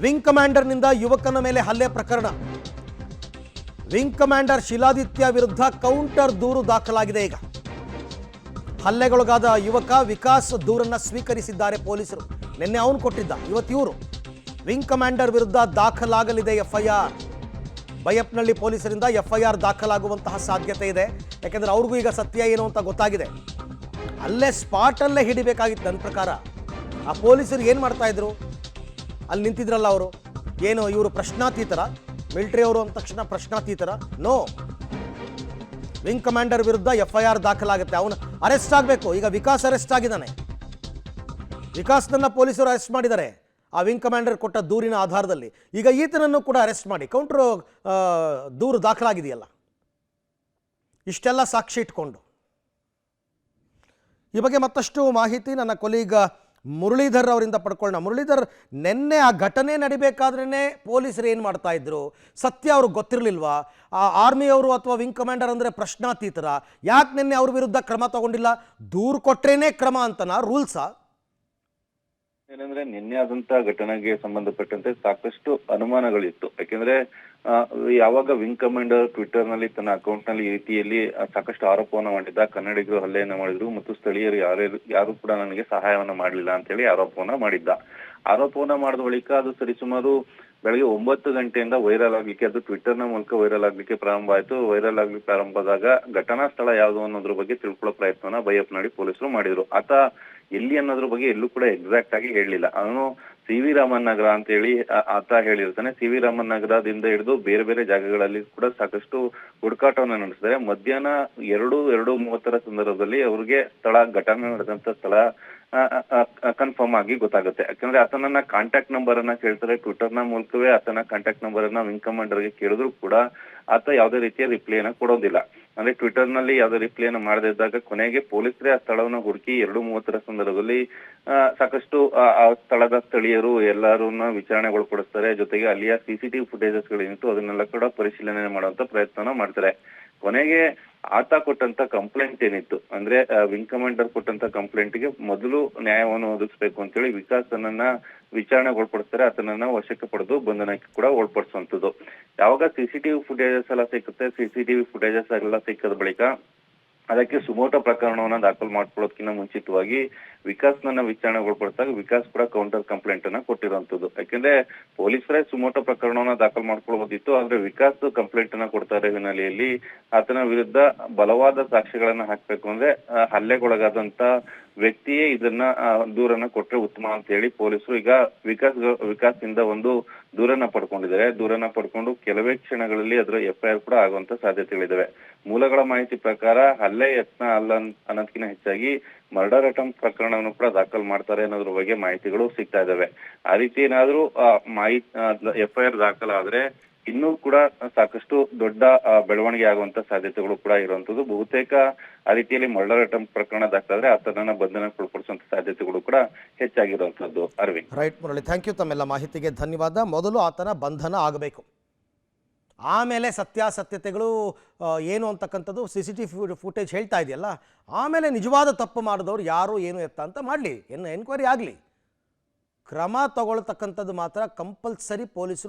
Wing ಕಮಾಂಡರ್ನಿಂದ ಯುವಕನ ಮೇಲೆ ಹಲ್ಲೆ ಪ್ರಕರಣ. ವಿಂಗ್ ಕಮಾಂಡರ್ ಶಿಲಾದಿತ್ಯ ವಿರುದ್ಧ ಕೌಂಟರ್ ದೂರು ದಾಖಲಾಗಿದೆ. ಈಗ ಹಲ್ಲೆಗೊಳಗಾದ ಯುವಕ ವಿಕಾಸ್ ದೂರನ್ನ ಸ್ವೀಕರಿಸಿದ್ದಾರೆ ಪೊಲೀಸರು. ನಿನ್ನೆ ಅವನು ಕೊಟ್ಟಿದ್ದ, ಇವತ್ತು ಇವರು. ವಿಂಗ್ ಕಮಾಂಡರ್ ವಿರುದ್ಧ ದಾಖಲಾಗಲಿದೆ ಎಫ್ಐಆರ್. ಬೈಯಪ್ಪನಹಳ್ಳಿ ಪೊಲೀಸರಿಂದ ಎಫ್ಐಆರ್ ದಾಖಲಾಗುವಂತಹ ಸಾಧ್ಯತೆ ಇದೆ. ಯಾಕೆಂದ್ರೆ ಅವ್ರಿಗೂ ಈಗ ಸತ್ಯ ಏನು ಅಂತ ಗೊತ್ತಾಗಿದೆ. ಅಲ್ಲೇ ಸ್ಪಾಟಲ್ಲೇ ಹಿಡಿಬೇಕಾಗಿತ್ತು ನನ್ನ ಪ್ರಕಾರ. ಆ ಪೊಲೀಸರು ಏನು ಮಾಡ್ತಾ ಇದ್ರು? ಅಲ್ಲಿ ನಿಂತಿದ್ರಲ್ಲ ಅವರು, ಏನು ಇವರು ಪ್ರಶ್ನಾತೀತರ? ಮಿಲಿಟರಿ ಅವರು ಅಂದ ತಕ್ಷಣ ಪ್ರಶ್ನಾತೀತರ? ನೋ. ವಿಂಗ್ ಕಮಾಂಡರ್ ವಿರುದ್ಧ ಎಫ್ಐಆರ್ ದಾಖಲಾಗುತ್ತೆ. ಅವನು ಅರೆಸ್ಟ್ ಆಗಬೇಕು. ಈಗ ವಿಕಾಸ್ ಅರೆಸ್ಟ್ ಆಗಿದ್ದಾನೆ. ವಿಕಾಸ್ನನ್ನ ಪೊಲೀಸರು ಅರೆಸ್ಟ್ ಮಾಡಿದ್ದಾರೆ ಆ ವಿಂಗ್ ಕಮಾಂಡರ್ ಕೊಟ್ಟ ದೂರಿನ ಆಧಾರದಲ್ಲಿ. ಈಗ ಈತನನ್ನು ಕೂಡ ಅರೆಸ್ಟ್ ಮಾಡಿ ಕೌಂಟರ್ ದೂರು ದಾಖಲಾಗಿದೆಯಲ್ಲ. ಇಷ್ಟೆಲ್ಲ ಸಾಕ್ಷಿ ಇಟ್ಕೊಂಡು ಈ ಬಗ್ಗೆ ಮತ್ತಷ್ಟು ಮಾಹಿತಿ ನನ್ನ ಕೊಲೀಗ ಮುರಳೀಧರ್ ಅವರಿಂದ ಪಡ್ಕೊಳ್ಳೋಣ. ಮುರಳೀಧರ್, ನಿನ್ನೆ ಆ ಘಟನೆ ನಡಿಬೇಕಾದ್ರೇ ಪೊಲೀಸರು ಏನು ಮಾಡ್ತಾ ಇದ್ರು? ಸತ್ಯ ಅವ್ರಿಗೆ ಗೊತ್ತಿರಲಿಲ್ವಾ? ಆ ಆರ್ಮಿಯವರು ಅಥವಾ ವಿಂಗ್ ಕಮಾಂಡರ್ ಅಂದರೆ ಪ್ರಶ್ನಾತೀತರ? ಯಾಕೆ ನಿನ್ನೆ ಅವ್ರ ವಿರುದ್ಧ ಕ್ರಮ ತಗೊಂಡಿಲ್ಲ? ದೂರು ಕೊಟ್ರೇನೆ ಕ್ರಮ ಅಂತನಾ? ರೂಲ್ಸಾ? ಏನಂದ್ರೆ ನಿನ್ನೆ ಆದಂತ ಘಟನೆಗೆ ಸಂಬಂಧಪಟ್ಟಂತೆ ಸಾಕಷ್ಟು ಅನುಮಾನಗಳಿತ್ತು. ಯಾಕೆಂದ್ರೆ ಯಾವಾಗ ವಿಂಗ್ ಕಮಾಂಡರ್ ಟ್ವಿಟರ್ ನಲ್ಲಿ ತನ್ನ ಅಕೌಂಟ್ ನಲ್ಲಿ ಈ ರೀತಿಯಲ್ಲಿ ಸಾಕಷ್ಟು ಆರೋಪವನ್ನ ಮಾಡಿದ್ದ, ಕನ್ನಡಿಗರು ಹಲ್ಲೆಯನ್ನ ಮಾಡಿದ್ರು ಮತ್ತು ಸ್ಥಳೀಯರು ಯಾರು ಕೂಡ ನನಗೆ ಸಹಾಯವನ್ನ ಮಾಡಲಿಲ್ಲ ಅಂತ ಹೇಳಿ ಆರೋಪವನ್ನ ಮಾಡಿದ್ದ. ಆರೋಪವನ್ನ ಮಾಡಿದ ಬಳಿಕ ಅದು ಸರಿಸುಮಾರು ಬೆಳಗ್ಗೆ 9 ಗಂಟೆಯಿಂದ ವೈರಲ್ ಆಗ್ಲಿಕ್ಕೆ, ಅದು ಟ್ವಿಟರ್ ನ ಮೂಲಕ ವೈರಲ್ ಆಗ್ಲಿಕ್ಕೆ ಪ್ರಾರಂಭ ಆಯ್ತು. ವೈರಲ್ ಆಗ್ಲಿಕ್ಕೆ ಪ್ರಾರಂಭ ಆದಾಗ ಘಟನಾ ಸ್ಥಳ ಯಾವುದು ಅನ್ನೋದ್ರ ಬಗ್ಗೆ ತಿಳ್ಕೊಳ್ಳೋ ಪ್ರಯತ್ನವನ್ನ ಬೈಯಪ್ಪನಹಳ್ಳಿ ಪೊಲೀಸರು ಮಾಡಿದ್ರು. ಆತ ಎಲ್ಲಿ ಅನ್ನೋದ್ರ ಬಗ್ಗೆ ಎಲ್ಲೂ ಕೂಡ ಎಕ್ಸಾಕ್ಟ್ ಆಗಿ ಹೇಳಲಿಲ್ಲ. ಅವನು ಸಿ.ವಿ. ರಾಮನ್ ನಗರ ಅಂತ ಹೇಳಿ ಆತ ಹೇಳಿರ್ತಾನೆ. ಸಿ.ವಿ. ರಾಮನ್ ನಗರದಿಂದ ಹಿಡಿದು ಬೇರೆ ಬೇರೆ ಜಾಗಗಳಲ್ಲಿ ಕೂಡ ಸಾಕಷ್ಟು ಹುಡುಕಾಟವನ್ನ ನಡೆಸಿದ್ದಾರೆ. ಮಧ್ಯಾಹ್ನ 2:30 ಸಂದರ್ಭದಲ್ಲಿ ಅವ್ರಿಗೆ ಘಟನೆ ನಡೆದಂತ ಸ್ಥಳ ಕನ್ಫರ್ಮ್ ಆಗಿ ಗೊತ್ತಾಗುತ್ತೆ. ಯಾಕಂದ್ರೆ ಆತನನ್ನ ಕಾಂಟ್ಯಾಕ್ಟ್ ನಂಬರ್ ಅನ್ನ ಕೇಳ್ತಾರೆ. ಟ್ವಿಟರ್ ನ ಮೂಲಕವೇ ಆತನ ಕಾಂಟ್ಯಾಕ್ಟ್ ನಂಬರ್ ಅನ್ನ ವಿಂಗ್ ಕಮಾಂಡರ್ ಗೆ ಕೇಳಿದ್ರು ಕೂಡ ಆತ ಯಾವುದೇ ರೀತಿಯ ರಿಪ್ಲೈನ ಕೊಡೋದಿಲ್ಲ. ಅಂದ್ರೆ ಟ್ವಿಟರ್ ನಲ್ಲಿ ಯಾವುದೇ ರಿಪ್ಲೈನ ಮಾಡದೇ ಇದ್ದಾಗ ಕೊನೆಗೆ ಪೊಲೀಸರೇ ಆ ಸ್ಥಳವನ್ನ ಹುಡುಕಿ 2:30 ಸಂದರ್ಭದಲ್ಲಿ ಸಾಕಷ್ಟು ಆ ಸ್ಥಳದ ಸ್ಥಳೀಯರು ಎಲ್ಲರನ್ನ ವಿಚಾರಣೆಗೊಳಪಡಿಸ್ತಾರೆ. ಜೊತೆಗೆ ಅಲ್ಲಿಯ CCTV ಫುಟೇಜಸ್ ಗಳೇನಿತ್ತು ಅದನ್ನೆಲ್ಲ ಕೂಡ ಪರಿಶೀಲನೆ ಮಾಡುವಂತ ಪ್ರಯತ್ನ ಮಾಡ್ತಾರೆ. ಕೊನೆಗೆ ಆತ ಕೊಟ್ಟಂತ ಕಂಪ್ಲೇಂಟ್ ಏನಿತ್ತು, ಅಂದ್ರೆ ವಿಂಗ್ ಕಮಾಂಡರ್ ಕೊಟ್ಟಂತ ಕಂಪ್ಲೇಂಟ್ಗೆ ಮೊದಲು ನ್ಯಾಯವನ್ನು ಒದಗಿಸ್ಬೇಕು ಅಂತ ಹೇಳಿ ವಿಕಾಸನನ್ನ ವಿಚಾರಣೆಗೊಳಪಡಿಸ್ತಾರೆ. ಆತನನ್ನ ವಶಕ್ಕೆ ಪಡೆದು ಬಂಧನಕ್ಕೆ ಕೂಡ ಒಳಪಡಿಸುವಂತದ್ದು. ಯಾವಾಗ CCTV ಫುಟೇಜಸ್ ಎಲ್ಲ ಸಿಕ್ಕುತ್ತೆ, CCTV ಫುಟೇಜಸ್ ಎಲ್ಲ ಸಿಕ್ಕದ ಬಳಿಕ ಅದಕ್ಕೆ ಸುಮೋಟೋ ಪ್ರಕರಣವನ್ನ ದಾಖಲು ಮಾಡ್ಕೊಳ್ಳೋದಕ್ಕಿಂತ ಮುಂಚಿತವಾಗಿ ವಿಕಾಸ್ನನ್ನ ವಿಚಾರಣೆಗೊಳಪಡಿಸಿದಾಗ ವಿಕಾಸ್ ಕೂಡ ಕೌಂಟರ್ ಕಂಪ್ಲೇಂಟ್ ಅನ್ನ ಕೊಟ್ಟಿರುವಂತದ್ದು. ಯಾಕೆಂದ್ರೆ ಪೊಲೀಸರೇ ಸುಮೋಟೋ ಪ್ರಕರಣವನ್ನ ದಾಖಲು ಮಾಡ್ಕೊಳ್ಬೋದಿತ್ತು. ಆದ್ರೆ ವಿಕಾಸ್ ಕಂಪ್ಲೇಂಟ್ ಅನ್ನ ಕೊಡ್ತಾರೆ ಹಿನ್ನೆಲೆಯಲ್ಲಿ ಆತನ ವಿರುದ್ಧ ಬಲವಾದ ಸಾಕ್ಷ್ಯಗಳನ್ನ ಹಾಕ್ಬೇಕು. ಅಂದ್ರೆ ಹಲ್ಲೆಗೊಳಗಾದಂತ ವ್ಯಕ್ತಿಯೇ ಇದನ್ನ ದೂರನ್ನ ಕೊಟ್ರೆ ಉತ್ತಮ ಅಂತ ಹೇಳಿ ಪೊಲೀಸರು ಈಗ ವಿಕಾಸ್ ಇಂದ ಒಂದು ದೂರನ್ನ ಪಡ್ಕೊಂಡಿದ್ದಾರೆ. ದೂರನ್ನ ಪಡ್ಕೊಂಡು ಕೆಲವೇ ಕ್ಷಣಗಳಲ್ಲಿ ಅದರ FIR ಕೂಡ ಆಗುವಂತ ಸಾಧ್ಯತೆಗಳಿದಾವೆ. ಮೂಲಗಳ ಮಾಹಿತಿ ಪ್ರಕಾರ ಹಲ್ಲೆ ಯತ್ನ ಅಲ್ಲ ಅನ್ನೋದಕ್ಕಿಂತ ಹೆಚ್ಚಾಗಿ ಮರ್ಡರ್ ಅಟೆಂಪ್ಟ್ ಪ್ರಕರಣವನ್ನು ಕೂಡ ದಾಖಲು ಮಾಡ್ತಾರೆ ಅನ್ನೋದ್ರ ಬಗ್ಗೆ ಮಾಹಿತಿಗಳು ಸಿಗ್ತಾ ಇದಾವೆ. ಆ ರೀತಿ ಏನಾದ್ರೂ FIR ದಾಖಲಾದ್ರೆ ಇನ್ನೂ ಕೂಡ ಸಾಕಷ್ಟು ದೊಡ್ಡ ಬೆಳವಣಿಗೆ ಆಗುವಂತ ಸಾಧ್ಯತೆಗಳು ಕೂಡ ಇರುವಂತದ್ದು. ಬಹುತೇಕ ಆ ರೀತಿಯಲ್ಲಿ ಮರ್ಡರ್ ಅಟೆಂಪ್ಟ್ ಪ್ರಕರಣ ದಾಖಲಾದ್ರೆ ಆತನನ್ನ ಬಂಧನಕ್ಕೆ ಒಳಪಡಿಸುವಂತ ಸಾಧ್ಯತೆಗಳು ಕೂಡ ಹೆಚ್ಚಾಗಿರುವಂತದ್ದು. Aravind. Right Murali, thank you. ತಮ್ಮೆಲ್ಲ ಮಾಹಿತಿಗೆ ಧನ್ಯವಾದ. ಮೊದಲು ಆತನ ಬಂಧನ ಆಗಬೇಕು, ಆಮೇಲೆ ಸತ್ಯಾಸತ್ಯತೆಗಳು ಏನು ಅಂತಕ್ಕಂಥದ್ದು CCTV ಫುಟೇಜ್ ಹೇಳ್ತಾ ಇದೆಯಲ್ಲ, ಆಮೇಲೆ ನಿಜವಾದ ತಪ್ಪು ಮಾಡಿದವರು ಯಾರು ಏನು ಎತ್ತ ಅಂತ ಮಾಡಲಿ, ಎನ್ಕ್ವೈರಿ ಆಗಲಿ. ಕ್ರಮ ತಗೊಳ್ತಕ್ಕಂಥದ್ದು ಮಾತ್ರ ಕಂಪಲ್ಸರಿ ಪೊಲೀಸರು